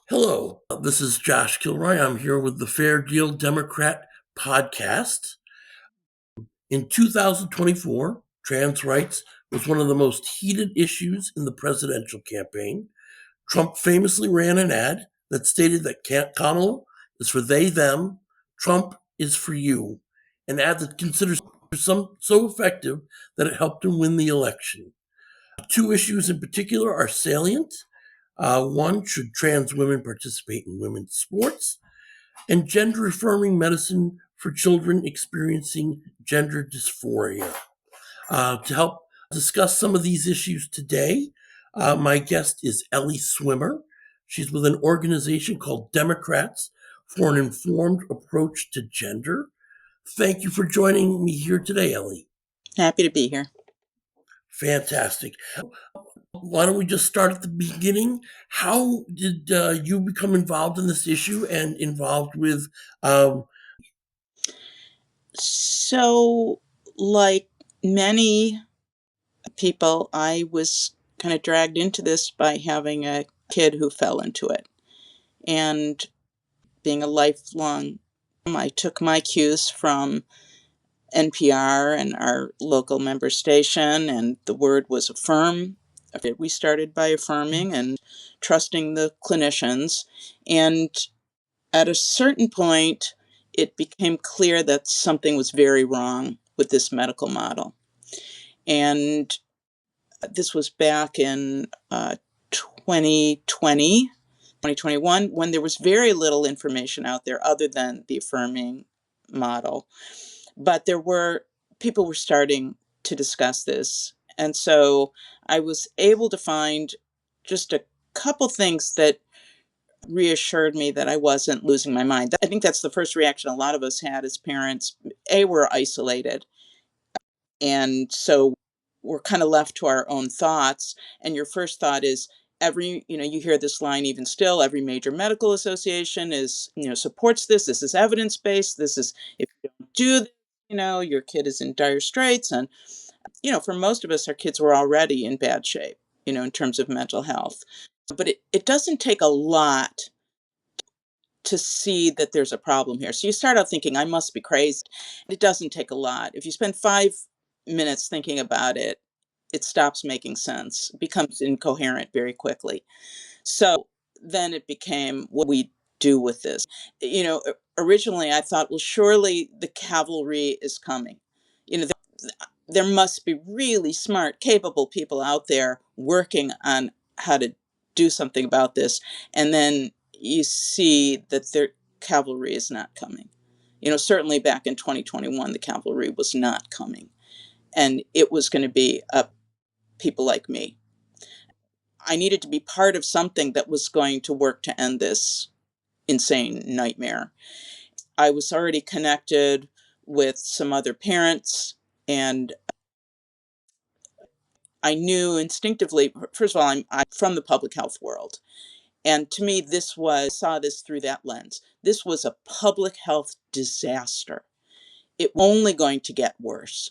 Hello, this is Josh Kilroy. I'm here with the Fair Deal Democrat podcast. In 2024, trans rights was one of the most heated issues in the presidential campaign. Trump famously ran an ad that stated that Kamala is for they, them, Trump is for you, an ad that considers some so effective that it helped him win the election. Two issues in particular are salient. One, should trans women participate in women's sports? And gender affirming medicine for children experiencing gender dysphoria. To help discuss some of these issues today, my guest is Ellie Swimmer. She's with an organization called Democrats for an Informed Approach to Gender. Thank you for joining me here today, Ellie. Happy to be here. Fantastic. Why don't we just start at the beginning? How did you become involved in this issue and involved with? So, like many people, I was kind of dragged into this by having a kid who fell into it. And being a lifelong, I took my cues from NPR and our local member station, and the word was affirm. We started by affirming and trusting the clinicians. And at a certain point, it became clear that something was very wrong with this medical model. And this was back in 2020, 2021, when there was very little information out there other than the affirming model. But people were starting to discuss this. And so I was able to find just a couple things that reassured me that I wasn't losing my mind. I think that's the first reaction a lot of us had as parents. We're isolated. And so we're kind of left to our own thoughts. And your first thought is you hear this line even still, every major medical association supports this. This is evidence-based. This is, if you don't do this, your kid is in dire straits. And, for most of us, our kids were already in bad shape, in terms of mental health. But it doesn't take a lot to see that there's a problem here. So you start out thinking, I must be crazy. It doesn't take a lot. If you spend 5 minutes thinking about it, it stops making sense, it becomes incoherent very quickly. So then it became, what we do with this. Originally I thought, well, surely the cavalry is coming. There must be really smart, capable people out there working on how to do something about this. And then you see that their cavalry is not coming. Certainly back in 2021, the cavalry was not coming. And it was going to be people like me. I needed to be part of something that was going to work to end this insane nightmare. I was already connected with some other parents, and I knew instinctively, first of all, I'm from the public health world. And to me, I saw this through that lens. This was a public health disaster. It was only going to get worse.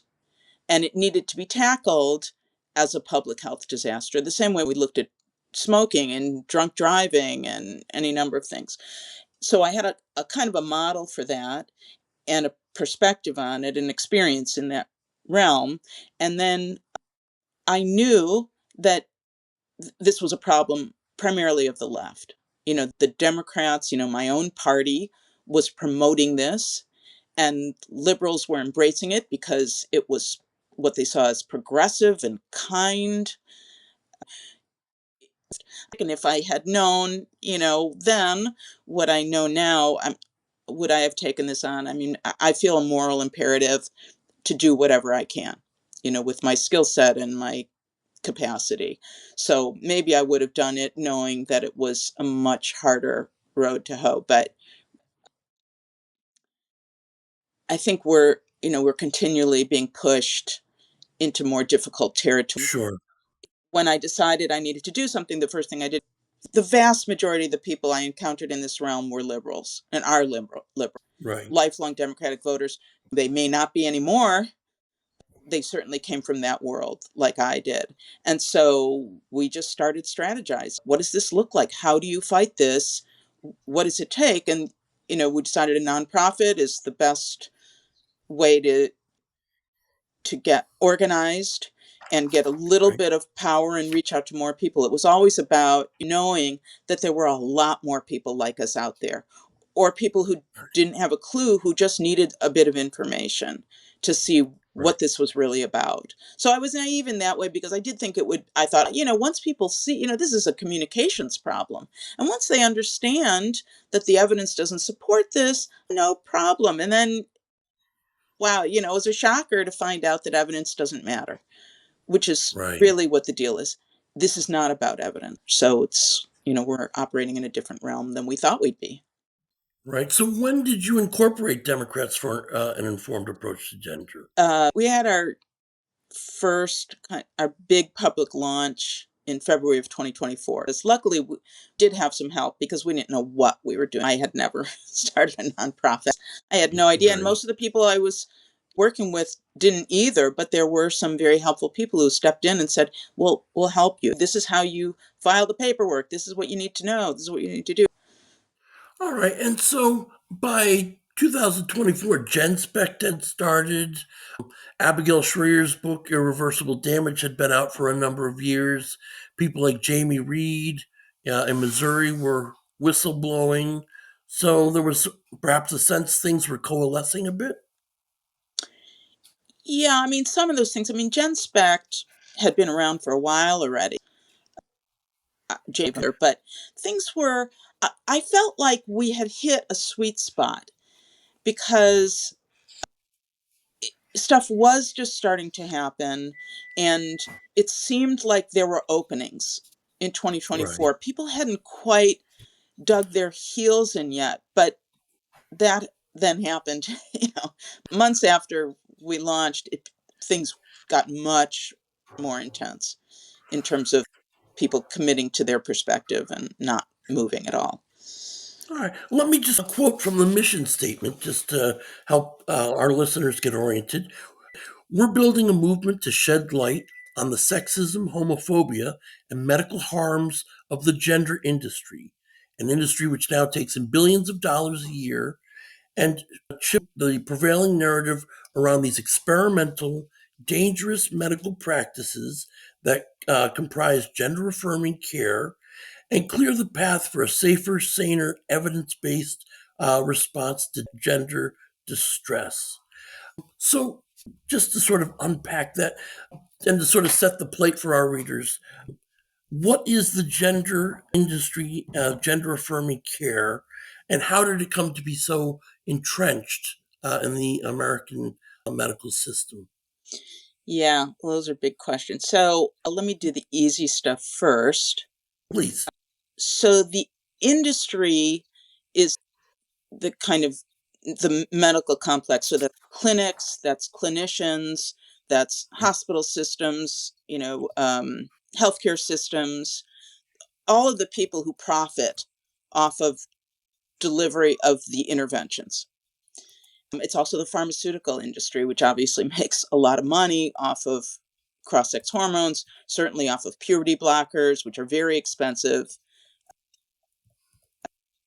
And it needed to be tackled as a public health disaster, the same way we looked at smoking and drunk driving and any number of things. So I had a kind of a model for that and a perspective on it, an experience in that realm. And then I knew that this was a problem primarily of the left. The Democrats, my own party was promoting this, and liberals were embracing it because it was what they saw as progressive and kind. And if I had known, then what I know now, would I have taken this on? I mean, I feel a moral imperative to do whatever I can, with my skill set and my capacity. So maybe I would have done it knowing that it was a much harder road to hoe. But I think we're continually being pushed into more difficult territory. Sure. When I decided I needed to do something, the first thing I did, the vast majority of the people I encountered in this realm were liberals and are liberal, Right. lifelong Democratic voters. They may not be anymore. They certainly came from that world like I did. And so we just started strategizing. What does this look like? How do you fight this what does it take? And, we decided a nonprofit is the best way to get organized and get a little Right. bit of power and reach out to more people. It was always about knowing that there were a lot more people like us out there, or people who didn't have a clue, who just needed a bit of information to see Right. what this was really about. So I was naive in that way, because I did think I thought, once people see, this is a communications problem. And once they understand that the evidence doesn't support this, no problem. And then, wow, it was a shocker to find out that evidence doesn't matter, which is Right. really what the deal is. This is not about evidence. So we're operating in a different realm than we thought we'd be. Right. So when did you incorporate Democrats for an informed approach to gender? We had our big public launch in February of 2024. As luckily, we did have some help, because we didn't know what we were doing. I had never started a nonprofit. I had no idea. And Right. most of the people I was working with didn't either, but there were some very helpful people who stepped in and said, well, we'll help you. This is how you file the paperwork. This is what you need to know. This is what you need to do. All right. And so by 2024, Gen Spec had started. Abigail Schreier's book, Irreversible Damage, had been out for a number of years. People like Jamie Reed in Missouri were whistleblowing. So there was perhaps a sense things were coalescing a bit. Yeah, I mean, some of those things. I mean, Gen Spect had been around for a while already, but things were, I felt like we had hit a sweet spot, because stuff was just starting to happen, and it seemed like there were openings in Right. 2024. People hadn't quite dug their heels in yet, but that then happened. Months after we launched, things got much more intense in terms of people committing to their perspective and not moving at all. All right. Let me just quote from the mission statement just to help our listeners get oriented. We're building a movement to shed light on the sexism, homophobia, and medical harms of the gender industry, an industry which now takes in billions of dollars a year, and shift the prevailing narrative around these experimental, dangerous medical practices that comprise gender affirming care, and clear the path for a safer, saner, evidence based response to gender distress. So, just to sort of unpack that and to sort of set the plate for our readers, what is the gender industry, gender affirming care, and how did it come to be so entrenched in the American medical system? Yeah, well, those are big questions. So let me do the easy stuff first. Please. So the industry is the kind of the medical complex. So that's clinics, that's clinicians, that's hospital systems, healthcare systems, all of the people who profit off of delivery of the interventions. It's also the pharmaceutical industry, which obviously makes a lot of money off of cross sex hormones, certainly off of puberty blockers, which are very expensive.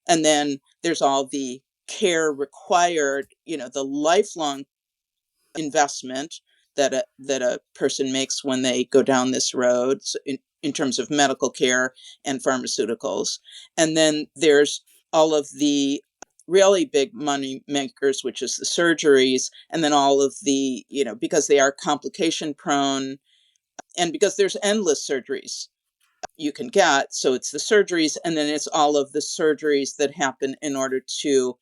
And then there's all the care required, the lifelong investment that a person makes when they go down this road, in terms of medical care and pharmaceuticals. And then there's all of the really big money makers, which is the surgeries, and then all of the, because they are complication prone, and because there's endless surgeries you can get. So it's the surgeries, and then it's all of the surgeries that happen in order to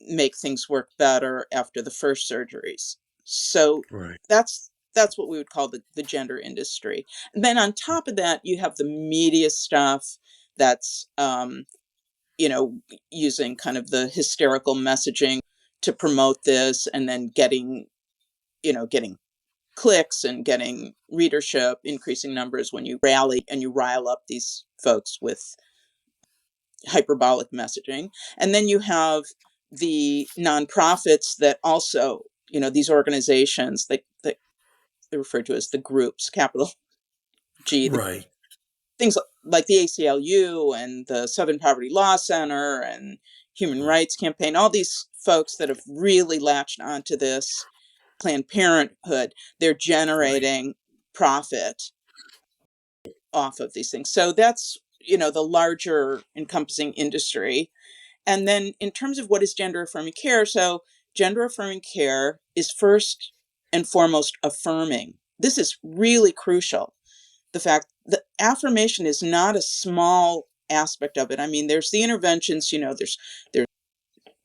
make things work better after the first surgeries. So Right. that's what we would call the gender industry. And then on top of that, you have the media stuff that's you know using kind of the hysterical messaging to promote this, and then getting clicks and getting readership, increasing numbers when you rally and you rile up these folks with hyperbolic messaging. And then you have the nonprofits that also, these organizations that they refer to as the groups, capital G, Right. things like the ACLU and the Southern Poverty Law Center and Human Right. Rights Campaign, all these folks that have really latched onto this, Planned Parenthood, they're Right. generating profit off of these things. So that's, the larger encompassing industry. And then in terms of what is gender affirming care, so gender affirming care is first and foremost affirming. This is really crucial. The fact that affirmation is not a small aspect of it. I mean, there's the interventions, there's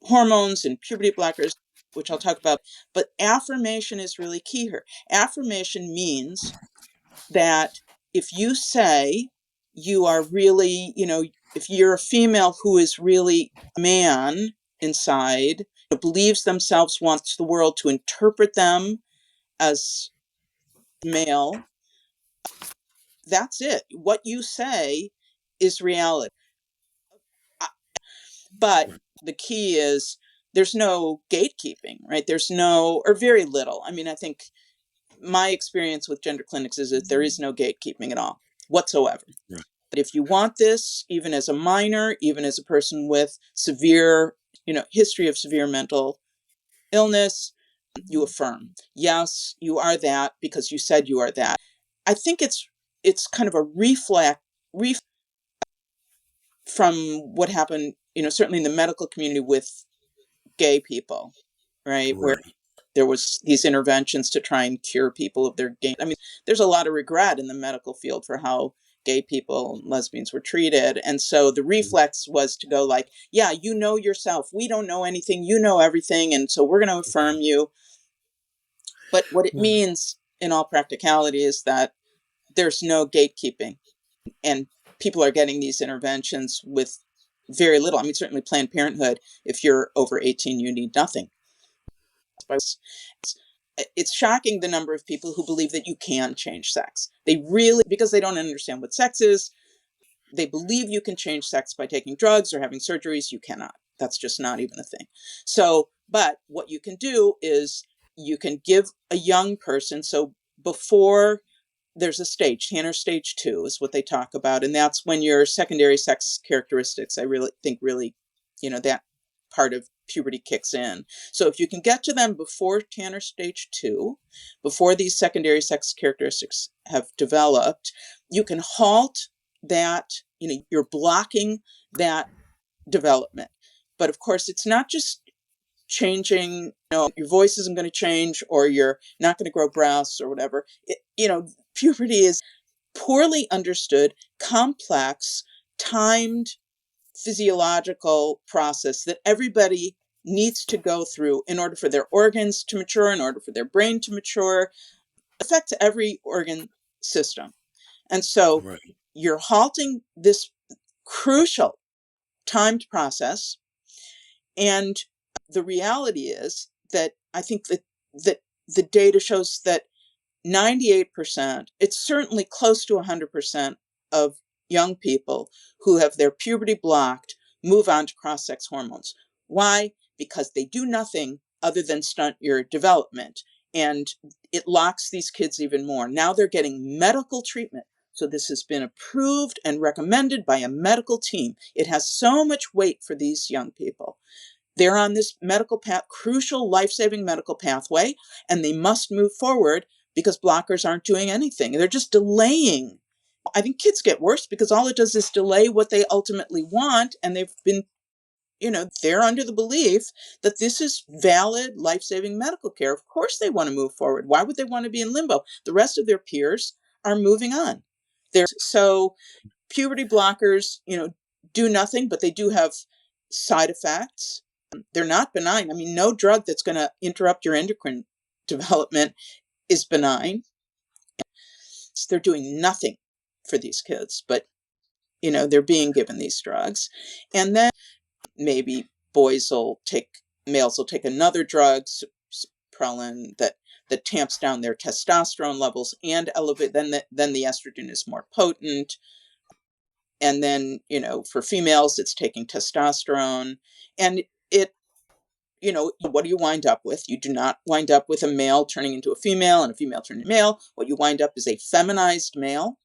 hormones and puberty blockers, which I'll talk about, but affirmation is really key here. Affirmation means that if you say you are really, if you're a female who is really a man inside, believes themselves, wants the world to interpret them as male, that's it. What you say is reality. But the key is there's no gatekeeping, right? There's no, or very little. I mean, I think my experience with gender clinics is that there is no gatekeeping at all whatsoever. Right. But if you want this, even as a minor, even as a person with severe, history of severe mental illness, you affirm. Yes, you are that because you said you are that. I think it's kind of a reflex from what happened, certainly in the medical community with gay people, right? Where Right. there was these interventions to try and cure people of their gay. I mean, there's a lot of regret in the medical field for how gay people and lesbians were treated. And so the reflex was to go like, yeah, you know yourself. We don't know anything. You know everything. And so we're going to affirm you. But what it Right. means in all practicality is that there's no gatekeeping. And people are getting these interventions with very little. I mean, certainly Planned Parenthood, if you're over 18, you need nothing. It's shocking the number of people who believe that you can change sex. They really, because they don't understand what sex is, they believe you can change sex by taking drugs or having surgeries. You cannot. That's just not even a thing. So, but what you can do is you can give a young person, so before there's a stage, Tanner stage 2 is what they talk about. And that's when your secondary sex characteristics, I really think that part of puberty kicks in. So if you can get to them before Tanner stage 2, before these secondary sex characteristics have developed, you can halt that, you're blocking that development. But of course, it's not just changing, your voice isn't going to change or you're not going to grow breasts or whatever. Puberty is poorly understood, complex, timed physiological process that everybody needs to go through in order for their organs to mature, in order for their brain to mature, affects every organ system. And so Right. you're halting this crucial timed process. And the reality is that I think that the data shows that 98%, it's certainly close to 100% of young people who have their puberty blocked move on to cross-sex hormones. Why? Because they do nothing other than stunt your development. And it locks these kids even more. Now they're getting medical treatment. So this has been approved and recommended by a medical team. It has so much weight for these young people. They're on this medical path, crucial life-saving medical pathway, and they must move forward because blockers aren't doing anything. They're just delaying. I think kids get worse because all it does is delay what they ultimately want. And they've been, they're under the belief that this is valid life-saving medical care. Of course they want to move forward. Why would they want to be in limbo? The rest of their peers are moving on. So puberty blockers, do nothing, but they do have side effects. They're not benign. I mean, no drug that's going to interrupt your endocrine development is benign. They're doing nothing for these kids, but they're being given these drugs. And then maybe males will take another drug, prelin, that tamps down their testosterone levels and elevate, then the estrogen is more potent. And then, for females, it's taking testosterone. And what do you wind up with? You do not wind up with a male turning into a female and a female turning into a male. What you wind up is a feminized male.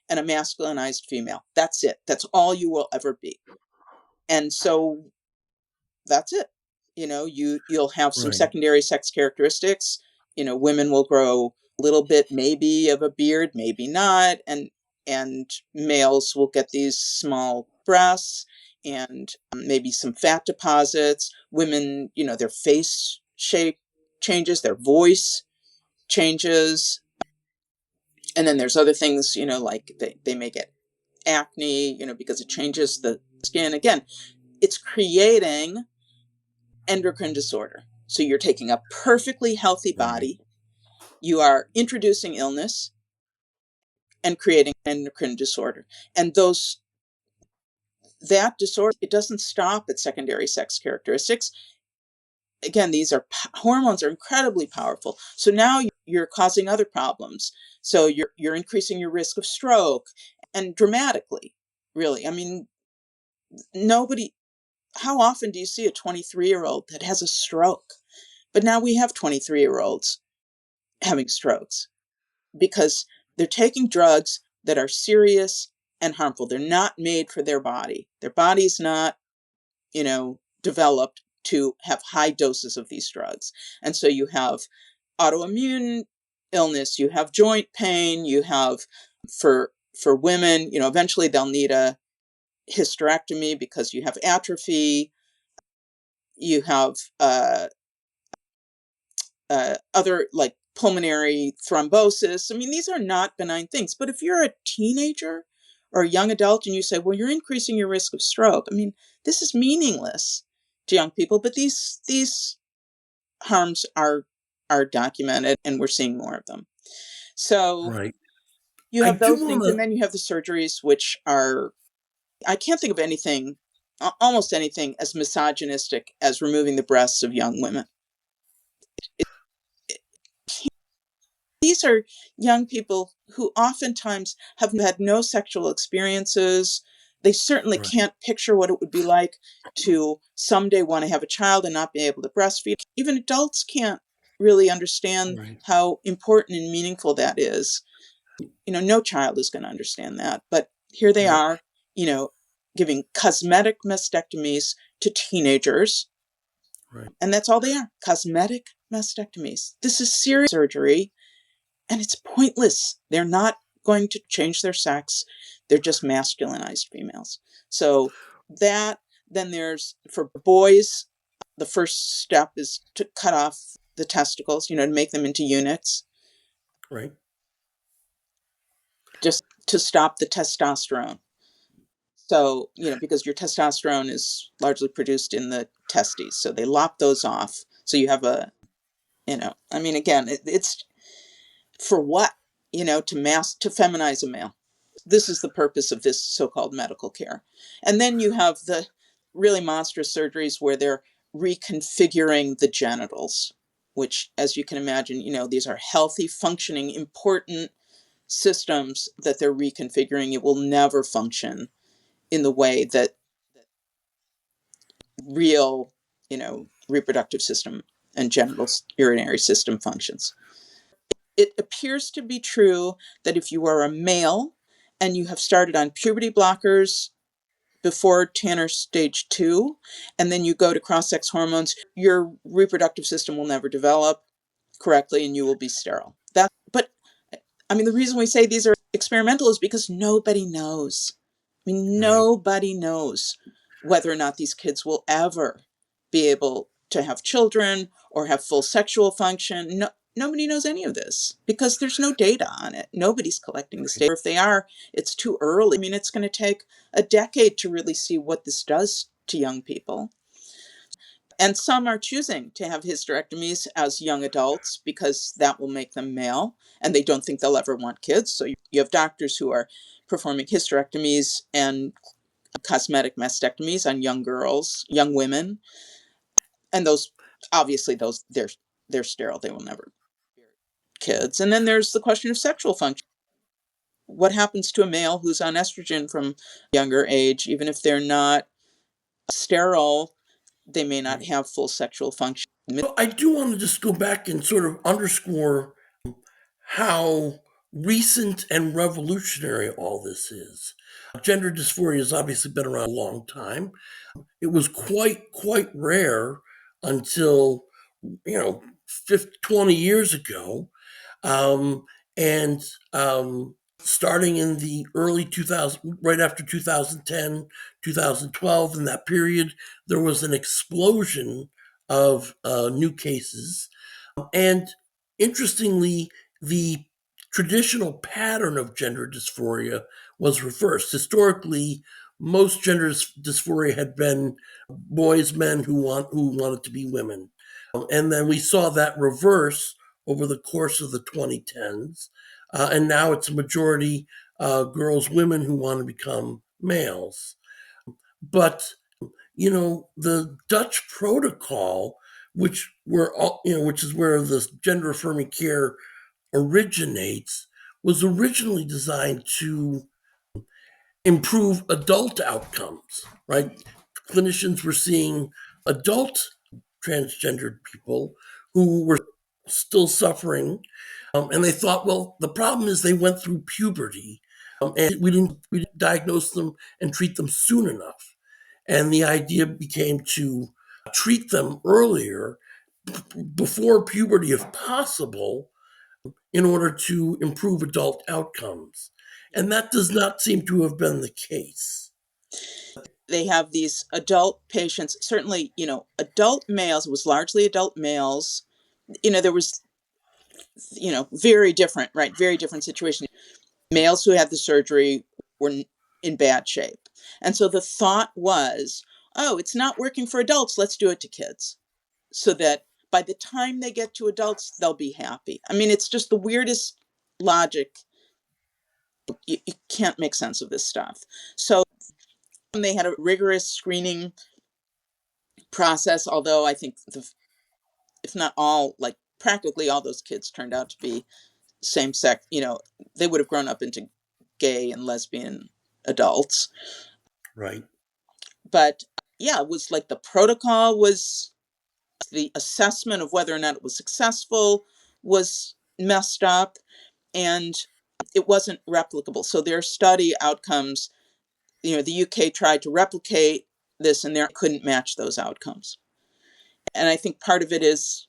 and a masculinized female. That's it. That's all you will ever be. And so that's it. You'll have some Right. secondary sex characteristics. Women will grow a little bit maybe of a beard, maybe not, and males will get these small breasts and maybe some fat deposits. Women, their face shape changes, their voice changes. And then there's other things, like they may get acne, because it changes the skin. Again, it's creating endocrine disorder. So you're taking a perfectly healthy Right. body, you are introducing illness and creating endocrine disorder. And that disorder, it doesn't stop at secondary sex characteristics. Again, these are hormones are incredibly powerful. So now you're causing other problems. So you're increasing your risk of stroke, and dramatically, really. I mean, nobody how often do you see a 23-year-old that has a stroke? But now we have 23-year-olds having strokes because they're taking drugs that are serious and harmful. They're not made for their body. Their body's not, developed to have high doses of these drugs. And so you have autoimmune illness, you have joint pain, you have for women, eventually they'll need a hysterectomy because you have atrophy, you have other like pulmonary thrombosis. I mean, these are not benign things. But if you're a teenager or a young adult and you say, well, you're increasing your risk of stroke, I mean, this is meaningless to young people. But these harms are documented, and we're seeing more of them. So Right. you I have do those want things, and to. then you have the surgeries, which are I can't think of anything, almost anything, as misogynistic as removing the breasts of young women. These are young people who oftentimes have had no sexual experiences. They certainly Right. can't picture what it would be like to someday want to have a child and not be able to breastfeed. Even adults can't really understand Right. how important and meaningful that is. No child is going to understand that. But here they Right. are, giving cosmetic mastectomies to teenagers. Right. And that's all they are, cosmetic mastectomies. This is serious surgery. And it's pointless. They're not going to change their sex. They're just masculinized females. So that, then there's for boys, the first step is to cut off the testicles, to make them into eunuchs, Right. just to stop the testosterone. So, because your testosterone is largely produced in the testes. So they lop those off. So you have I mean, again, it's for what? To feminize a male. This is the purpose of this so-called medical care. And then you have the really monstrous surgeries where they're reconfiguring the genitals, which, as you can imagine, these are healthy, functioning, important systems that they're reconfiguring. It will never function in the way that real, reproductive system and genital urinary system functions. It appears to be true that if you are a male and you have started on puberty blockers before Tanner stage 2, and then you go to cross-sex hormones, your reproductive system will never develop correctly and you will be sterile. But I mean, the reason we say these are experimental is because nobody knows. I mean, Right. nobody knows whether or not these kids will ever be able to have children or have full sexual function. No, nobody knows any of this because there's no data on it. Nobody's collecting this Right. data. If they are, it's too early. I mean, it's going to take a decade to really see what this does to young people. And some are choosing to have hysterectomies as young adults because that will make them male and they don't think they'll ever want kids. So you have doctors who are performing hysterectomies and cosmetic mastectomies on young girls, young women, and those obviously they're sterile. They will never bear kids. And then there's the question of sexual function. What happens to a male who's on estrogen from a younger age, even if they're not sterile, they may not Right. have full sexual function. So I do want to just go back and sort of underscore how recent and revolutionary all this is. Gender dysphoria has obviously been around a long time. It was quite rare until 20 years ago, um, and starting in the early 2000, right after 2010, 2012, in that period, there was an explosion of new cases. And interestingly, the traditional pattern of gender dysphoria was reversed. Historically, most gender dysphoria had been boys, men who wanted to be women, and then we saw that reverse over the course of the 2010s, and now it's a majority girls, women who want to become males. But the Dutch protocol, which is where this gender affirming care originates, was originally designed to improve adult outcomes, right? Clinicians were seeing adult transgendered people who were still suffering, and they thought, well, the problem is they went through puberty, and we didn't diagnose them and treat them soon enough. And the idea became to treat them earlier, before puberty if possible, in order to improve adult outcomes. And that does not seem to have been the case. They have these adult patients, certainly, adult males, it was largely adult males. There was, very different, right? Very different situations. Males who had the surgery were in bad shape. And so the thought was, oh, it's not working for adults, let's do it to kids, so that by the time they get to adults, they'll be happy. I mean, it's just the weirdest logic. You can't make sense of this stuff. So they had a rigorous screening process, although I think, if not all, like practically all those kids turned out to be same sex, they would have grown up into gay and lesbian adults. Right. But yeah, it was like the protocol was, the assessment of whether or not it was successful was messed up, and it wasn't replicable. So their study outcomes, the UK tried to replicate this and they couldn't match those outcomes. And I think part of it is,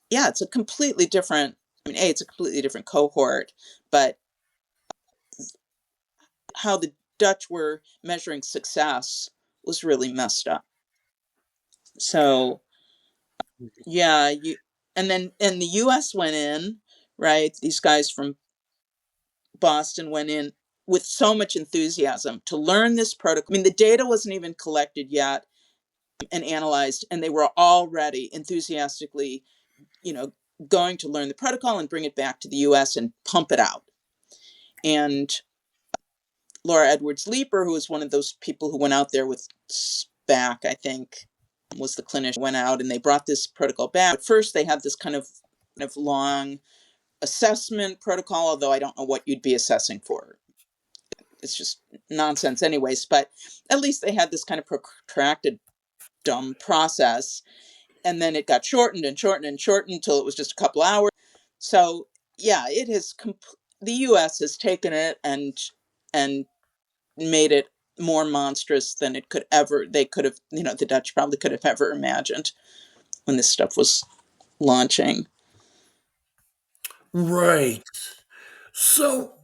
yeah, it's a completely different, it's a completely different cohort, but how the Dutch were measuring success was really messed up. So yeah, and the US went in, right? These guys from Boston went in with so much enthusiasm to learn this protocol. I mean, the data wasn't even collected yet and analyzed, and they were already enthusiastically, you know, going to learn the protocol and bring it back to the US and pump it out. And Laura Edwards Leeper, who was one of those people who went out there with SPAC, I think, was the clinician, went out and they brought this protocol back. At first, they had this kind of long assessment protocol, although I don't know what you'd be assessing for. It's just nonsense anyways, but at least they had this kind of protracted dumb process. And then it got shortened and shortened and shortened until it was just a couple hours. So yeah, it has the US has taken it and made it more monstrous than they could have, the Dutch probably could have ever imagined when this stuff was launching. Right. So,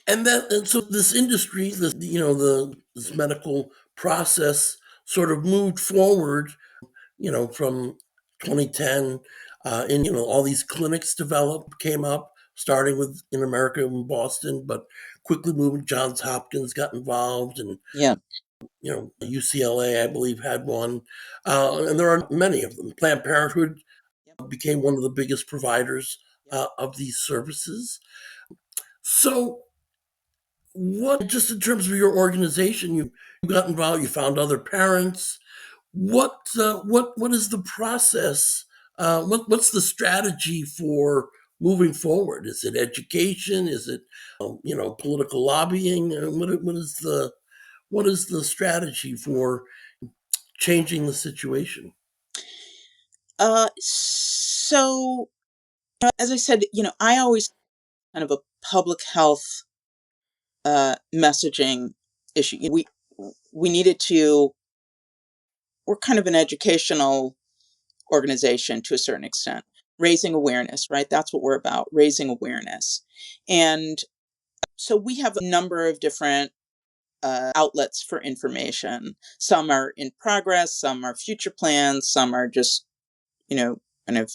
and so this industry, this medical process sort of moved forward, from 2010, and all these clinics came up, starting with in America in Boston, but quickly moving. Johns Hopkins got involved, and Yeah. UCLA, I believe, had one, and there are many of them. Planned Parenthood Yep. became one of the biggest providers Yep. of these services. So, what, just in terms of your organization, you got involved, you found other parents. What is the process? What's the strategy for moving forward? Is it education? Is it political lobbying? What is the strategy for changing the situation? So as I said, I always kind of a public health messaging issue. We needed to. We're kind of an educational organization to a certain extent, raising awareness, right? That's what we're about, raising awareness. And so we have a number of different outlets for information. Some are in progress, some are future plans, some are just, kind of,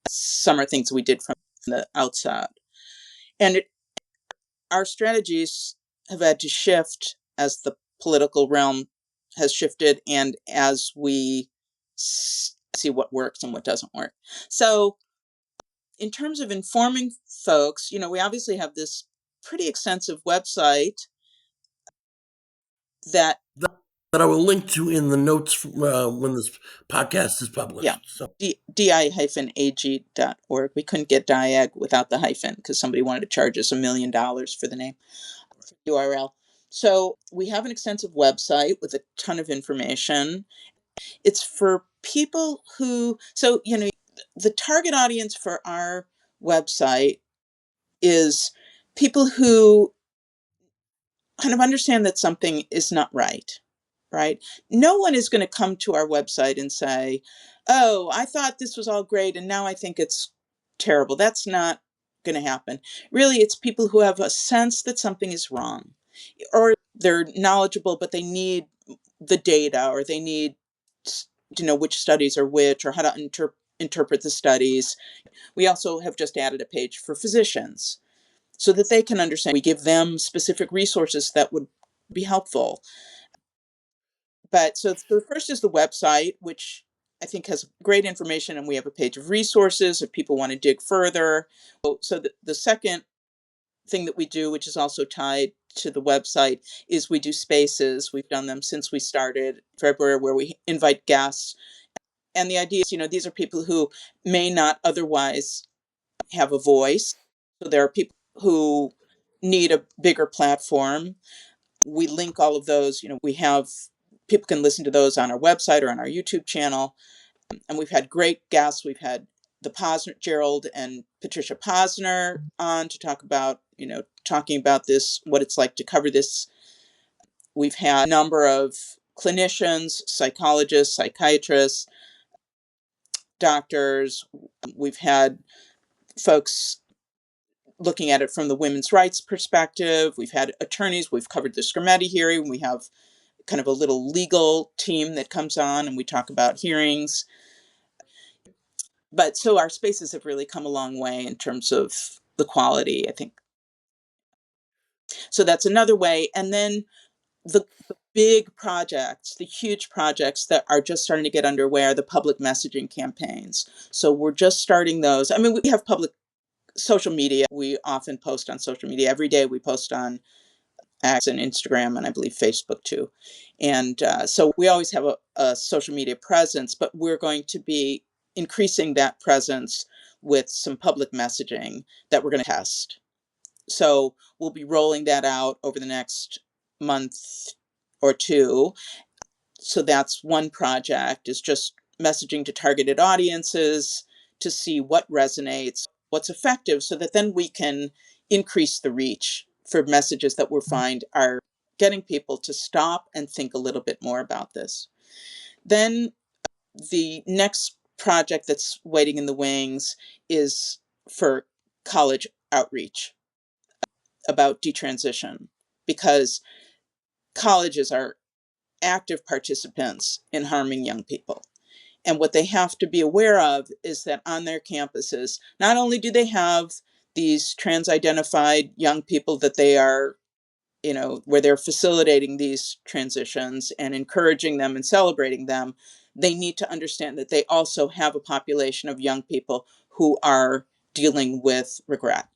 some are things we did from the outside. And our strategies have had to shift as the political realm has shifted and as we see what works and what doesn't work. So, in terms of informing folks, we obviously have this pretty extensive website that, that I will link to in the notes when this podcast is published. yeah, So, di-ag.org. We couldn't get diag without the hyphen because somebody wanted to charge us $1 million for the name, for the URL. So we have an extensive website with a ton of information. It's for people who, so, the target audience for our website is people who kind of understand that something is not right, right? No one is going to come to our website and say, oh, I thought this was all great and now I think it's terrible. That's not going to happen. Really, it's people who have a sense that something is wrong, or they're knowledgeable, but they need the data, or they need to know which studies are which, or how to interpret the studies. We also have just added a page for physicians so that they can understand. We give them specific resources that would be helpful. But so the first is the website, which I think has great information, and we have a page of resources if people want to dig further. So the second thing that we do, which is also tied to the website, is we do spaces. We've done them since we started February, where we invite guests. And the idea is, these are people who may not otherwise have a voice. So there are people who need a bigger platform. We link all of those. We have people can listen to those on our website or on our YouTube channel. And we've had great guests. We've had the Posner, Gerald and Patricia Posner on to talk about, talking about this, what it's like to cover this. We've had a number of clinicians, psychologists, psychiatrists, doctors. We've had folks looking at it from the women's rights perspective. We've had attorneys. We've covered the Scarametti hearing. We have kind of a little legal team that comes on and we talk about hearings. But so our spaces have really come a long way in terms of the quality, I think. So that's another way. And then the big projects, the huge projects that are just starting to get underway are the public messaging campaigns. So we're just starting those. I mean, we have public social media. We often post on social media. Every day we post on X and Instagram, and I believe Facebook too. And so we always have a social media presence, but we're going to be increasing that presence with some public messaging that we're going to test. So we'll be rolling that out over the next month or two. So that's one project, is just messaging to targeted audiences to see what resonates, what's effective, so that then we can increase the reach for messages that we find are getting people to stop and think a little bit more about this. Then the next project that's waiting in the wings is for college outreach about detransition, because colleges are active participants in harming young people. And what they have to be aware of is that on their campuses, not only do they have these trans identified young people that they are, where they're facilitating these transitions and encouraging them and celebrating them, they need to understand that they also have a population of young people who are dealing with regret.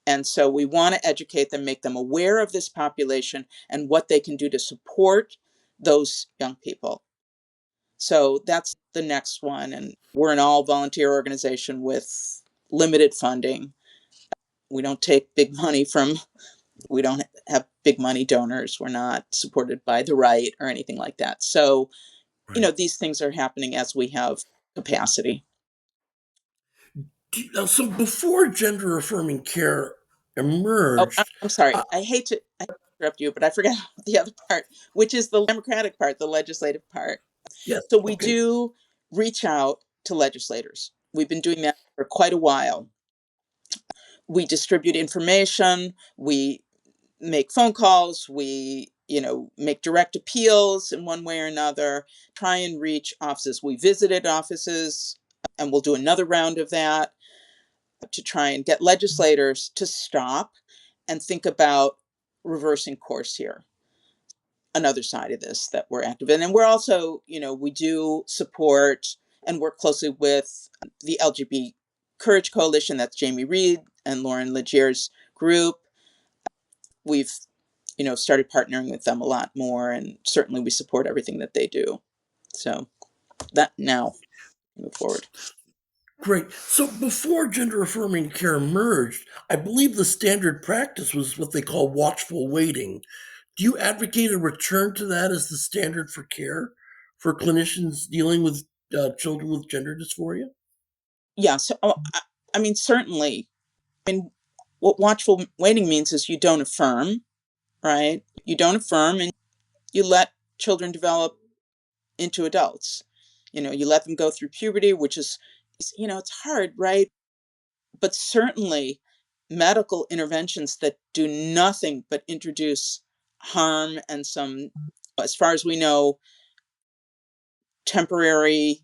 And so we want to educate them, make them aware of this population and what they can do to support those young people. So that's the next one. And we're an all volunteer organization with limited funding. We don't take big money we don't have big money donors. We're not supported by the right or anything like that. So, right. These things are happening as we have capacity. So before gender affirming care Oh, emerged, I'm sorry. uh, I hate to interrupt you, but I forgot the other part, which is the democratic part, the legislative part. yes, So we okay, do reach out to legislators. We've been doing that for quite a while. We distribute information, we make phone calls, we, make direct appeals in one way or another, try and reach offices. We visited offices and we'll do another round of that to try and get legislators to stop and think about reversing course here. Another side of this that we're active in. And we're also, we do support and work closely with the LGBT Courage Coalition. That's Jamie Reed and Lauren Legier's group. We've, started partnering with them a lot more, and certainly we support everything that they do. So that now move forward. great. So before gender affirming care emerged, I believe the standard practice was what they call watchful waiting. Do you advocate a return to that as the standard for care for clinicians dealing with children with gender dysphoria? Yeah. So, I mean, certainly, I mean, what watchful waiting means is you don't affirm, right? You don't affirm and you let children develop into adults. You let them go through puberty, which is, it's hard, right? But certainly medical interventions that do nothing but introduce harm and some, as far as we know, temporary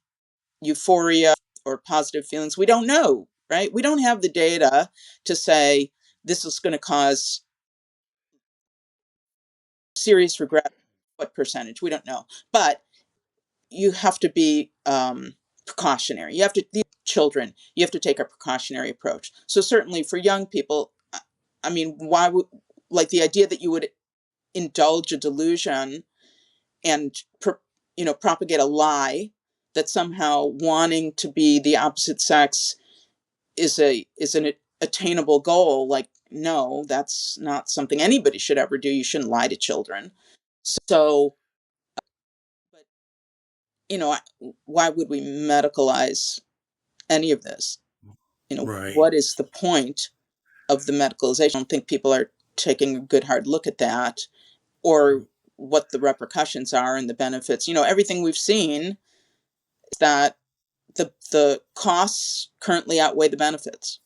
euphoria or positive feelings. We don't know, right? We don't have the data to say this is going to cause serious regret. What percentage? We don't know. But you have to be precautionary. You have to, these children, you have to take a precautionary approach. So certainly for young people, I mean, why would, like, the idea that you would indulge a delusion and propagate a lie that somehow wanting to be the opposite sex is an attainable goal, like, no, that's not something anybody should ever do. You shouldn't lie to children. So, but why would we medicalize any of this? Right. What is the point of the medicalization? I don't think people are taking a good hard look at that, or what the repercussions are and the benefits. Everything we've seen is that the costs currently outweigh the benefits.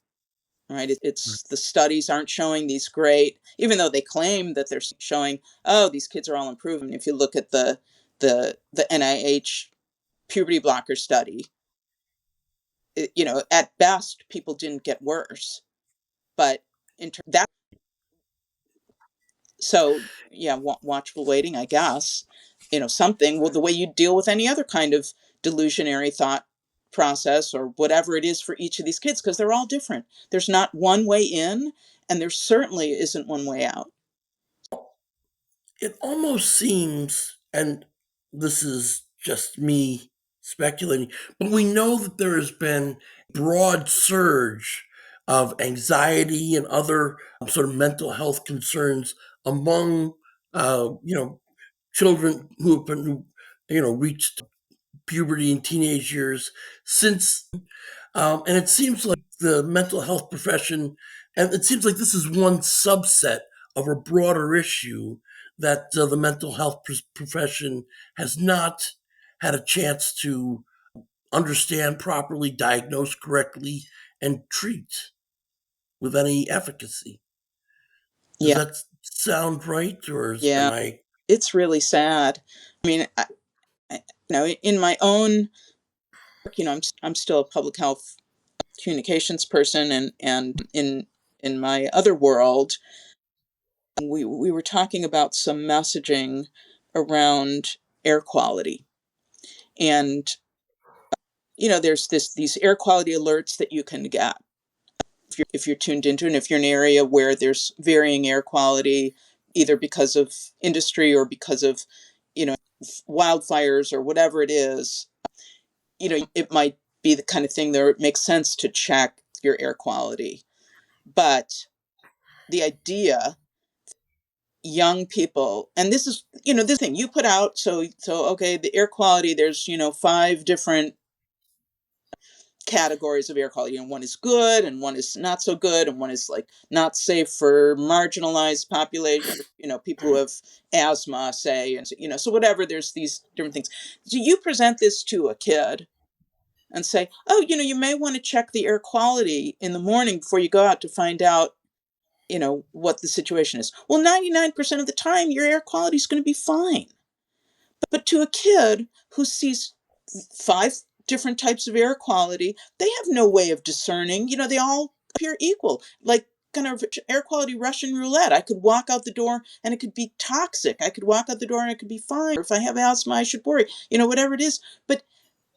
Right? It's the studies aren't showing these great, even though they claim that they're showing, oh, these kids are all improving. If you look at the NIH puberty blocker study, at best people didn't get worse, but in that, so yeah, watchful waiting, I guess, something. Well, the way you deal with any other kind of delusionary thought process or whatever it is for each of these kids, because they're all different. There's not one way in, and there certainly isn't one way out. It almost seems, and this is just me speculating, but we know that there has been broad surge of anxiety and other sort of mental health concerns among children who have been reached puberty and teenage years since and it seems like the mental health profession, and it seems like this is one subset of a broader issue that the mental health profession has not had a chance to understand properly, diagnose correctly, and treat with any efficacy. Does Yeah, that sound right, or am yeah, I? it's really sad. I mean, in my own work, I'm still a public health communications person, and in my other world, we were talking about some messaging around air quality. And there's these air quality alerts that you can get if you're tuned into, and if you're in an area where there's varying air quality, either because of industry or because of you know wildfires or whatever it is, it might be the kind of thing that it makes sense to check your air quality. But the idea, young people, and this is, this thing you put out, so okay, the air quality, there's 5 different categories of air quality, and one is good and one is not so good, and one is like not safe for marginalized population, people who have asthma, say, and so whatever, there's these different things. Do you present this to a kid and say, oh, you may want to check the air quality in the morning before you go out to find out, what the situation is? Well, 99% of the time your air quality is going to be fine. But to a kid who sees five different types of air quality, they have no way of discerning. They all appear equal, like kind of air quality Russian roulette. I could walk out the door and it could be toxic. I could walk out the door and it could be fine. Or if I have asthma, I should worry, whatever it is. But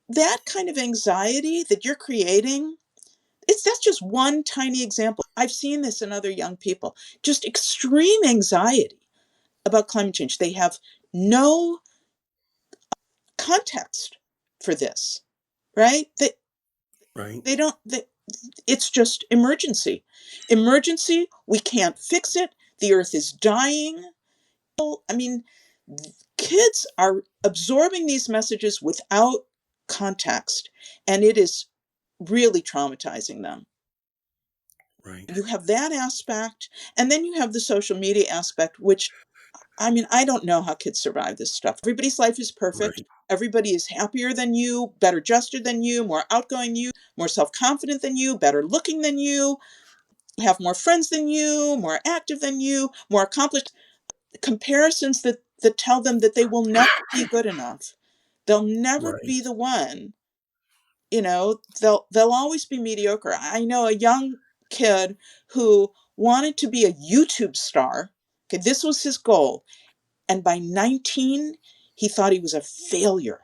that kind of anxiety that you're creating, that's just one tiny example. I've seen this in other young people, just extreme anxiety about climate change. They have no context for this, right? Right. It's just emergency. We can't fix it. The earth is dying. I mean, kids are absorbing these messages without context, and it is really traumatizing them. Right. You have that aspect, and then you have the social media aspect, which, I mean, I don't know how kids survive this stuff. Everybody's life is perfect. Right. Everybody is happier than you, better gestured than you, more outgoing than you, more self-confident than you, better looking than you, have more friends than you, more active than you, more accomplished. Comparisons that tell them that they will never be good enough. They'll never be Right. the one. They'll always be mediocre. I know a young kid who wanted to be a YouTube star. Okay, this was his goal. And by 19, he thought he was a failure.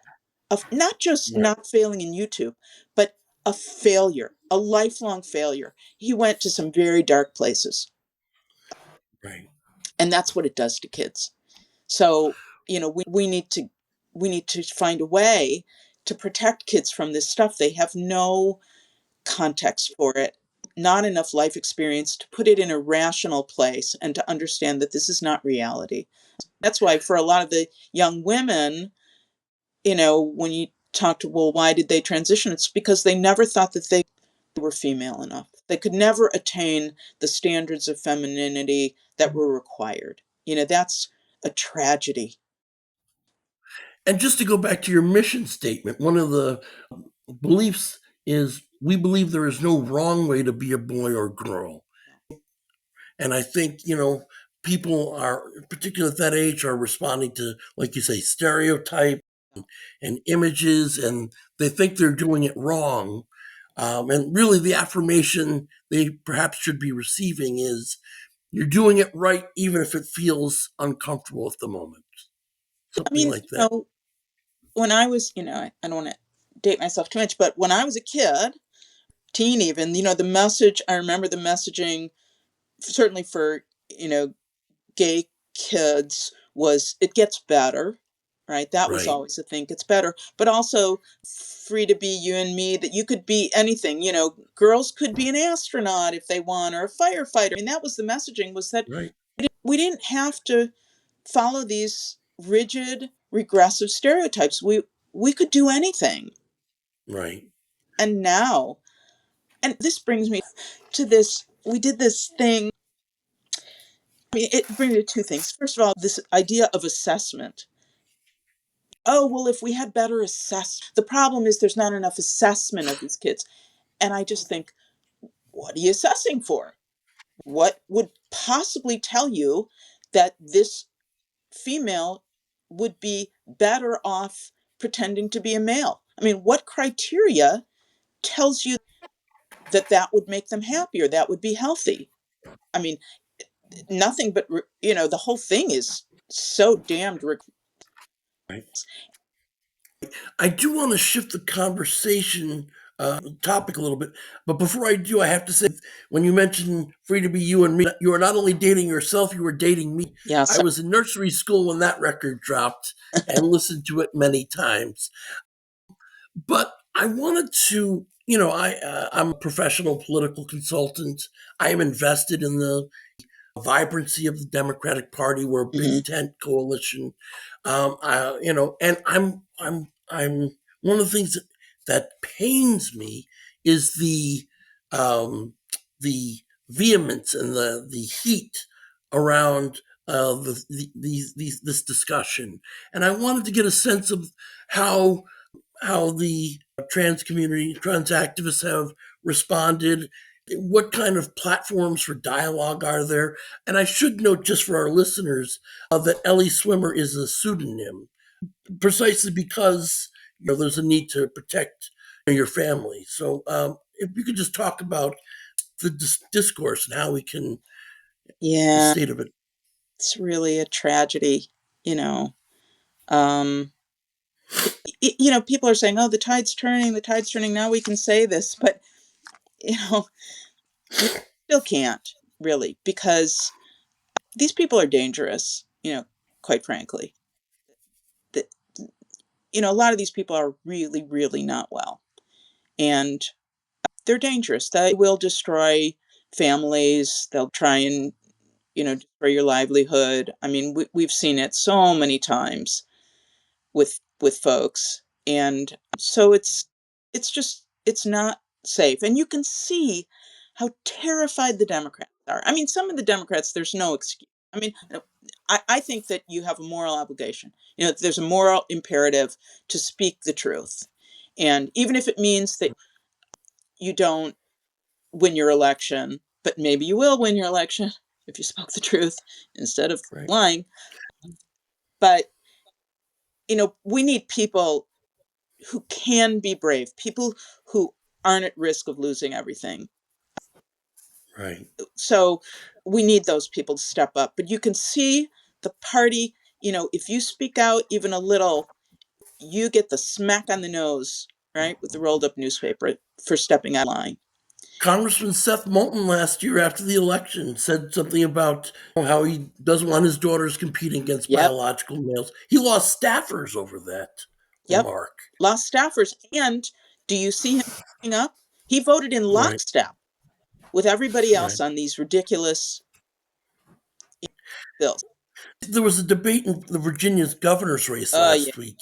Of not just Right. not failing in YouTube, but a failure, a lifelong failure. He went to some very dark places. Right. And that's what it does to kids. So, we need to find a way to protect kids from this stuff. They have no context for it, not enough life experience to put it in a rational place and to understand that this is not reality. That's why for a lot of the young women, when you talk to, well, why did they transition? It's because they never thought that they were female enough. They could never attain the standards of femininity that were required. That's a tragedy. And just to go back to your mission statement, one of the beliefs is we believe there is no wrong way to be a boy or girl. And I think, people are, particularly at that age, are responding to, like you say, stereotype and images, and they think they're doing it wrong. And really, the affirmation they perhaps should be receiving is you're doing it right, even if it feels uncomfortable at the moment. I Something mean, like that. when I was, I don't want to date myself too much, but when I was a kid, teen even, the message, I remember the messaging, certainly for, gay kids, was it gets better, right? That was Right, always a thing, gets better. But also free to be you and me, that you could be anything. Girls could be an astronaut if they want, or a firefighter. I mean, that was the messaging, was that right, we didn't have to follow these rigid, regressive stereotypes. We could do anything. right, And now, and this brings me to this, we did this thing. I mean, it brings me to two things. First of all, this idea of assessment. Oh, well, if we had better the problem is there's not enough assessment of these kids. And I just think, what are you assessing for? What would possibly tell you that this female would be better off pretending to be a male? I mean, what criteria tells you that that would make them happier, that would be healthy? I mean, nothing but, the whole thing is so damned right. I do want to shift the conversation topic a little bit, but before I do, I have to say, when you mentioned free to be you and me, you are not only dating yourself, you were dating me. yeah. I So, was in nursery school when that record dropped and listened to it many times. But I wanted to, I'm a professional political consultant. I am invested in the vibrancy of the Democratic Party. We're a mhm. big tent coalition. And I'm one of the things that pains me is um, the vehemence and the heat around this discussion, and I wanted to get a sense of how the trans community, trans activists have responded. What kind of platforms for dialogue are there? And I should note, just for our listeners, that Ellie Swimmer is a pseudonym, precisely because there's a need to protect your family. So, if you could just talk about the discourse and how we can, the Yeah, state of it. it's really a tragedy, you know. Um, People are saying, "Oh, the tide's turning, the tide's turning. Now we can say this," but you know, we still can't really, because these people are dangerous. Quite frankly, that a lot of these people are really, really not well, and they're dangerous. They will destroy families. They'll try and destroy your livelihood. I mean, we've seen it so many times with folks, and so it's not safe, and you can see how terrified the Democrats are. I mean, some of the Democrats, there's no excuse. I mean, I think that you have a moral obligation. There's a moral imperative to speak the truth, and even if it means that you don't win your election, but maybe you will win your election if you spoke the truth instead of Right, lying. But we need people who can be brave, people who aren't at risk of losing everything. right. So we need those people to step up. But you can see the party, if you speak out even a little, you get the smack on the nose, right, with the rolled up newspaper for stepping out of line. Congressman Seth Moulton last year after the election said something about how he doesn't want his daughters competing against Yep, biological males. He lost staffers over that yep. remark. Lost staffers. And do you see him coming up? He voted in Right, lockstep with everybody right. else on these ridiculous bills. There was a debate in the Virginia's governor's race Yeah. last week.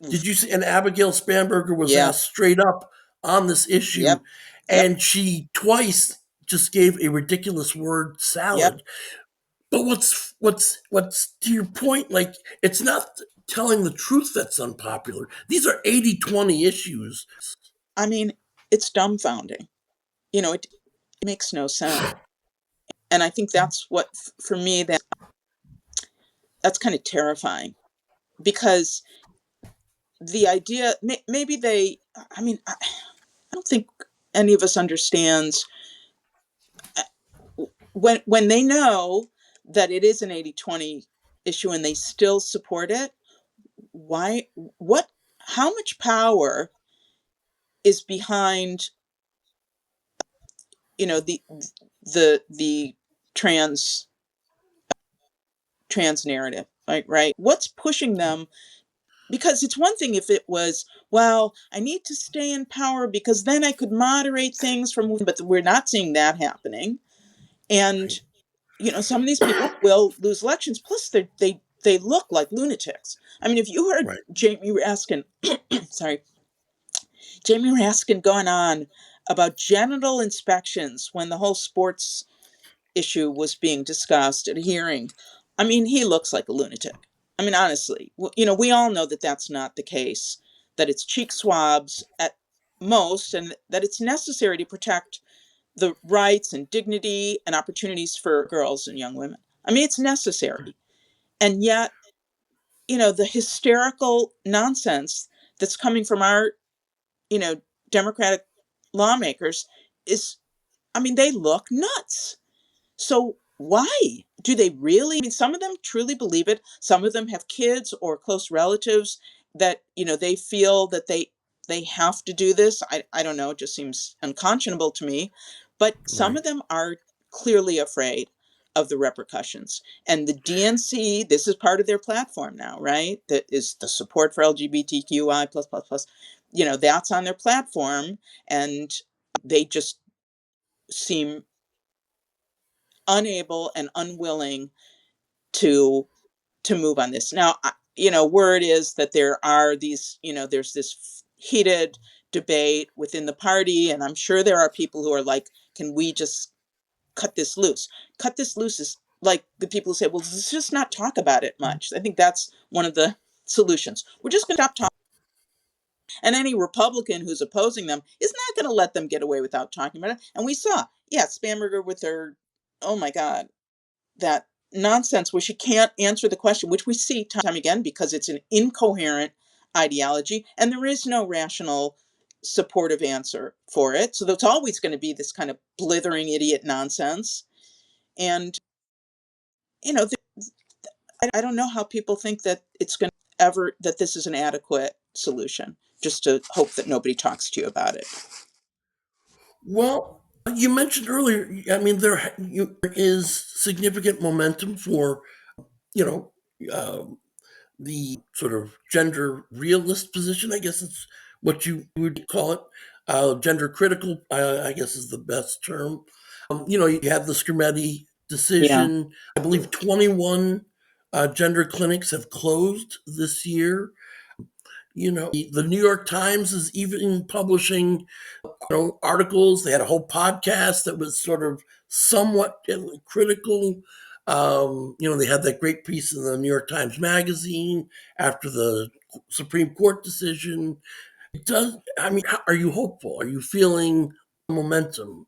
Did Oof. you see? And Abigail Spanberger was Yeah. asked straight up on this issue, Yep. Yep. and she twice just gave a ridiculous word Yep. salad. But what's to your point? Like, it's not telling the truth that's unpopular. These are 80-20 issues. I mean, it's dumbfounding. It makes no sense. And I think that's what, for me, that's kind of terrifying, because the idea, maybe I mean, I don't think any of us understands when they know that it is an 80-20 issue and they still support it. Why? What? How much power is behind the the trans trans narrative, right? What's pushing them? Because it's one thing if it was, well, I need to stay in power because then I could moderate things from, but we're not seeing that happening. And Right, some of these people will lose elections. Plus, they look like lunatics. I mean, if you heard right. Jamie Raskin, sorry, Jamie Raskin going on about genital inspections when the whole sports issue was being discussed at a hearing. I mean, he looks like a lunatic. I mean, honestly, we all know that that's not the case, that it's cheek swabs at most, and that it's necessary to protect the rights and dignity and opportunities for girls and young women. I mean, it's necessary. And yet, the hysterical nonsense that's coming from our, you know, Democratic lawmakers is, I mean, they look nuts. So why do they really? I mean, some of them truly believe it. Some of them have kids or close relatives that they feel that they have to do this. I don't know. It just seems unconscionable to me. But some Right. of them are clearly afraid of the repercussions. And the DNC, this is part of their platform now, right? That is the support for LGBTQI plus plus plus. That's on their platform, and they just seem unable and unwilling to move on this. Now, word is that there are these, there's this heated debate within the party, and I'm sure there are people who are like, can we just cut this loose? Cut this loose is like the people who say, well, let's just not talk about it much. I think that's one of the solutions. We're just going to stop talking. And any Republican who's opposing them is not going to let them get away without talking about it. And we saw, yeah, Spamberger with her, oh my God, that nonsense where she can't answer the question, which we see time and time again because it's an incoherent ideology and there is no rational supportive answer for it. So there's always going to be this kind of blithering idiot nonsense. And, you know, I don't know how people think that it's going to ever, that this is an adequate solution, just to hope that nobody talks to you about it. Well, you mentioned earlier, I mean, there is significant momentum for, you know, the sort of gender realist position, I guess it's what you would call it. Gender critical, I guess, is the best term. You had the Scrimeti Yeah. decision. I believe 21 gender clinics have closed this year. The New York Times is even publishing articles. They had a whole podcast that was sort of somewhat critical. They had that great piece in the New York Times Magazine after the Supreme Court decision. It does. I mean, are you hopeful? Are you feeling momentum?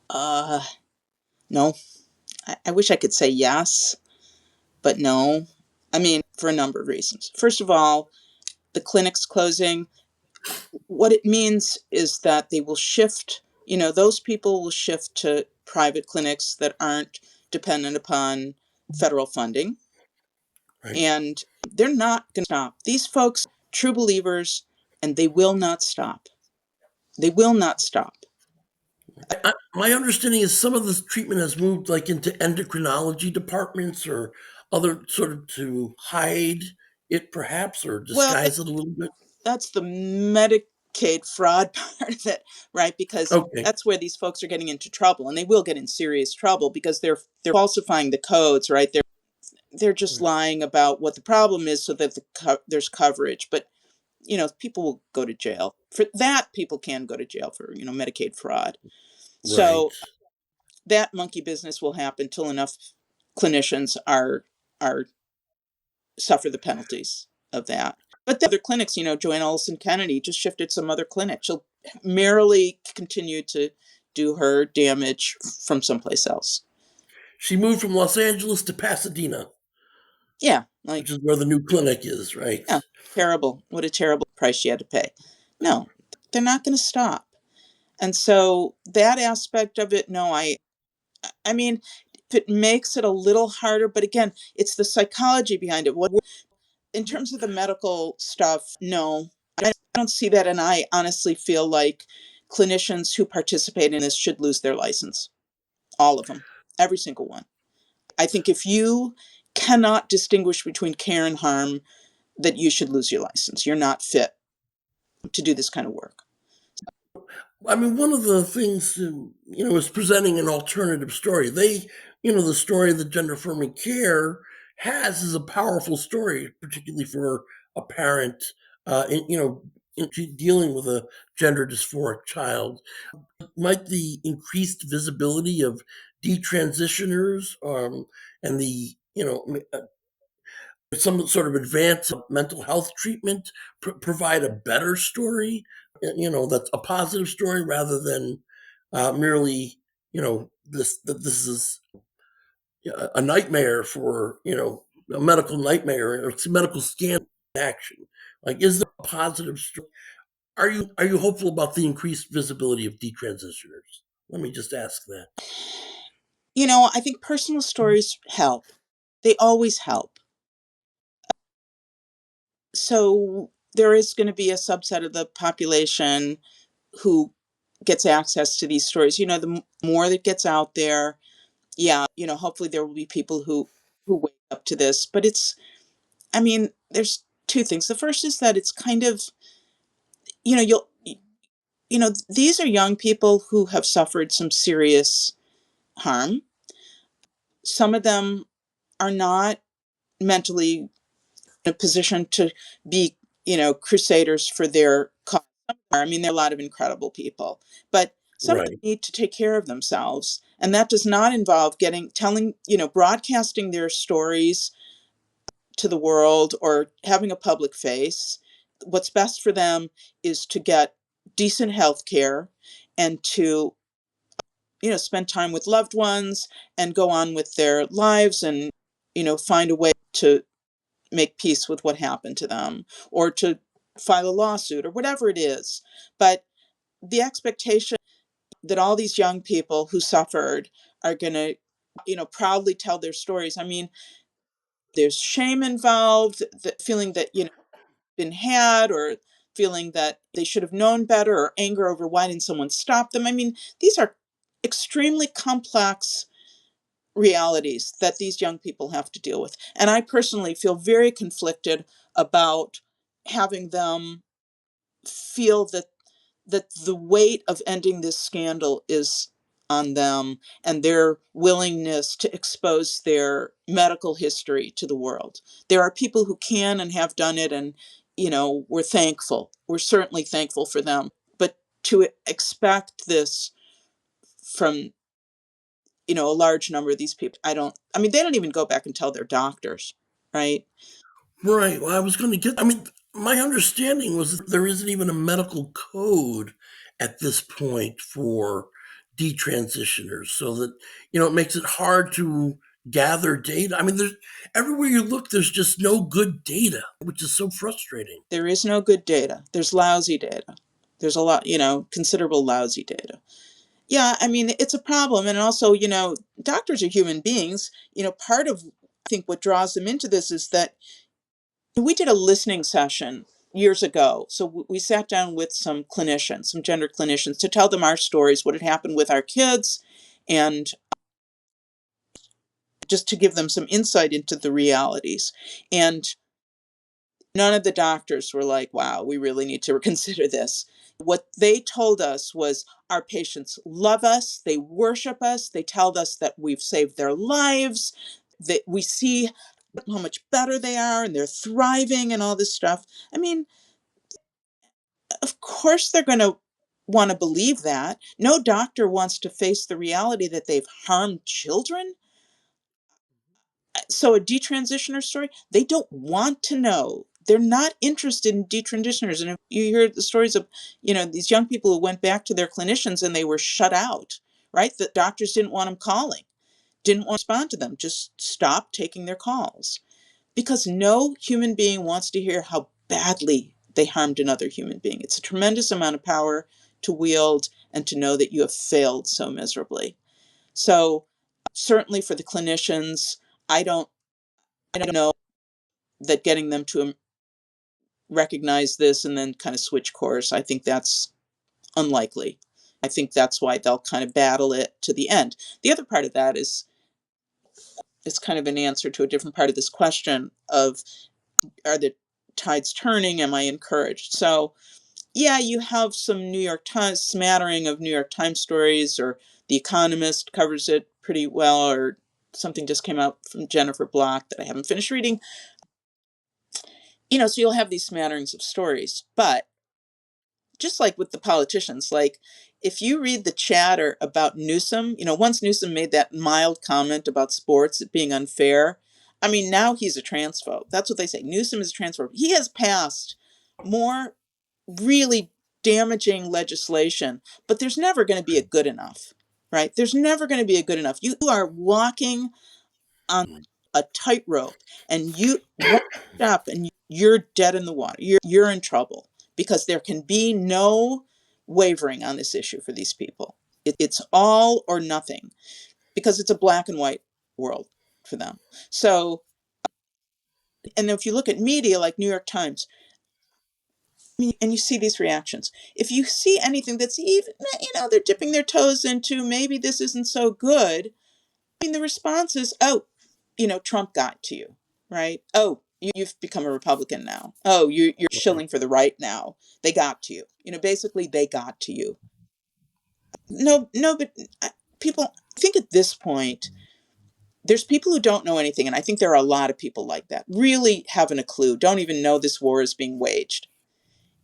Uh, no. I wish I could say yes, but no. I mean, for a number of reasons. First of all, the clinics closing, what it means is that they will shift, those people will shift to private clinics that aren't dependent upon federal funding. Right. And they're not going to stop. These folks, true believers, and they will not stop. They will not stop. My understanding is some of this treatment has moved like into endocrinology departments or other sort of to hide it perhaps or Well, disguise it a little bit. that's the Medicaid fraud part of it, right? Because Okay. that's where these folks are getting into trouble, and they will get in serious trouble because they're falsifying the codes, right? They're just lying about what the problem is so that there's coverage. But people will go to jail for that. People can go to jail for Medicaid fraud. Right. So that monkey business will happen till enough clinicians are suffer the penalties of that. But the other clinics, Joanne Olson Kennedy just shifted some other clinic. She'll merrily continue to do her damage from someplace else. She moved from Los Angeles to Pasadena, Yeah, which like, is where the new clinic is, right? yeah, terrible. What a terrible price she had to pay. No, they're not going to stop. And so that aspect of it, no, I mean, if it makes it a little harder, but again, it's the psychology behind it. What in terms of the medical stuff, no, I don't see that. And I honestly feel like clinicians who participate in this should lose their license. All of them, every single one. I think if you cannot distinguish between care and harm, that you should lose your license. You're not fit to do this kind of work. I mean, one of the things, is presenting an alternative story. The story that gender affirming care has is a powerful story, particularly for a parent, dealing with a gender dysphoric child. Might the increased visibility of detransitioners and some sort of advanced mental health treatment provide a better story, that's a positive story rather than merely, this is a nightmare for, a medical nightmare or it's a medical scan action. Like, is there a positive story? Are you hopeful about the increased visibility of detransitioners? Let me just ask that. I think personal stories help. They always help. So there is going to be a subset of the population who gets access to these stories. The more that gets out there, yeah, hopefully there will be people who wake up to this. But I mean, there's two things. The first is that it's kind of, you'll these are young people who have suffered some serious harm. Some of them are not mentally in a position to be crusaders for their cause. I mean, there are a lot of incredible people, but some Right. need to take care of themselves. And that does not involve broadcasting their stories to the world or having a public face. What's best for them is to get decent health care and to, spend time with loved ones and go on with their lives and, find a way to make peace with what happened to them or to file a lawsuit or whatever it is. But the expectation that all these young people who suffered are going to, proudly tell their stories. I mean, there's shame involved, the feeling that, been had, or feeling that they should have known better, or anger over why didn't someone stop them. I mean, these are extremely complex realities that these young people have to deal with. And I personally feel very conflicted about having them feel that the weight of ending this scandal is on them and their willingness to expose their medical history to the world. There are people who can and have done it, and we're thankful. We're certainly thankful for them. But to expect this from a large number of these people, I mean, they don't even go back and tell their doctors, right? Right. Well, I was going to get, I mean, my understanding was that there isn't even a medical code at this point for detransitioners, so that, it makes it hard to gather data. I mean, there's everywhere you look, there's just no good data, which is so frustrating. There is no good data. There's lousy data. There's a lot, considerable lousy data. Yeah, I mean, it's a problem. And also, doctors are human beings. Part of, I think, what draws them into this is that we did a listening session years ago. So we sat down with some clinicians, some gender clinicians, to tell them our stories, what had happened with our kids, and just to give them some insight into the realities. And none of the doctors were like, wow, we really need to consider this. What they told us was our patients love us, they worship us, they tell us that we've saved their lives, that we see how much better they are and they're thriving and all this stuff. I mean, of course they're going to want to believe that. No doctor wants to face the reality that they've harmed children. So a detransitioner story, they don't want to know. They're not interested in detransitioners. And if you hear the stories of, these young people who went back to their clinicians and they were shut out, right? The doctors didn't want them calling, didn't want to respond to them, just stopped taking their calls. Because no human being wants to hear how badly they harmed another human being. It's a tremendous amount of power to wield and to know that you have failed so miserably. So certainly for the clinicians, I don't know that getting them to recognize this and then kind of switch course, I think that's unlikely. I think that's why they'll kind of battle it to the end. The other part of that is it's kind of an answer to a different part of this question of, are the tides turning? Am I encouraged? So yeah, you have some New York Times, smattering of New York Times stories, or The Economist covers it pretty well, or something just came out from Jennifer Block that I haven't finished reading. So you'll have these smatterings of stories, but just like with the politicians, like if you read the chatter about Newsom, once Newsom made that mild comment about sports being unfair, I mean, now he's a transphobe. That's what they say. Newsom is a transphobe. He has passed more really damaging legislation, but there's never going to be a good enough, right? There's never going to be a good enough. You are walking on a tightrope, and you one step and you're dead in the water. You're in trouble, because there can be no wavering on this issue for these people. It's all or nothing, because it's a black and white world for them. So, and if you look at media like New York Times, and you see these reactions, if you see anything that's even, they're dipping their toes into, maybe this isn't so good, I mean, the response is, oh, Trump got to you, right? Oh, you've become a Republican now. Oh, you're shilling for the right now. They got to you. Basically, they got to you. No, but people, I think at this point, there's people who don't know anything, and I think there are a lot of people like that, really haven't a clue, don't even know this war is being waged,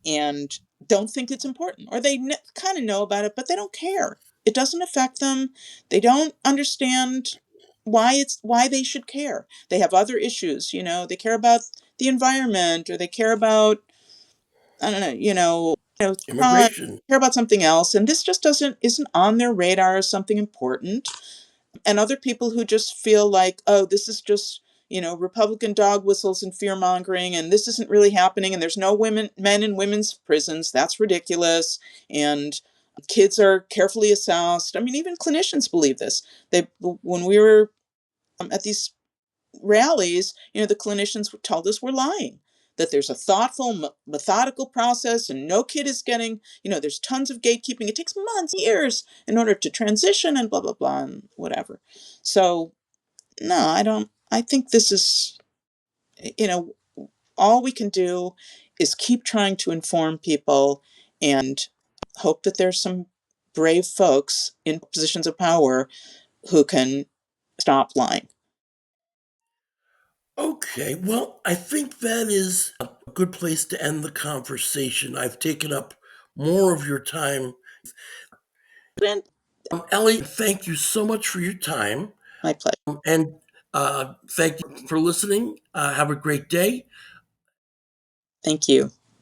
and don't think it's important, or they kind of know about it, but they don't care. It doesn't affect them. They don't understand why they should care. They have other issues, they care about the environment, or they care about, I don't know, crime, Immigration. care about something else, and this just doesn't isn't on their radar as something important. And other people who just feel like, oh, this is just, Republican dog whistles and fear mongering, and this isn't really happening, and there's no men in women's prisons. That's ridiculous. And kids are carefully assessed. I mean, even clinicians believe this. When we were at these rallies, the clinicians told us we're lying. That there's a thoughtful, methodical process, and no kid is getting, there's tons of gatekeeping. It takes months, years in order to transition and blah, blah, blah, and whatever. So, no, I don't. I think this is, you know, all we can do is keep trying to inform people and hope that there's some brave folks in positions of power who can stop lying. Okay, well, I think that is a good place to end the conversation. I've taken up more of your time. And Ellie, thank you so much for your time. my pleasure. And thank you for listening. Have a great day. Thank you.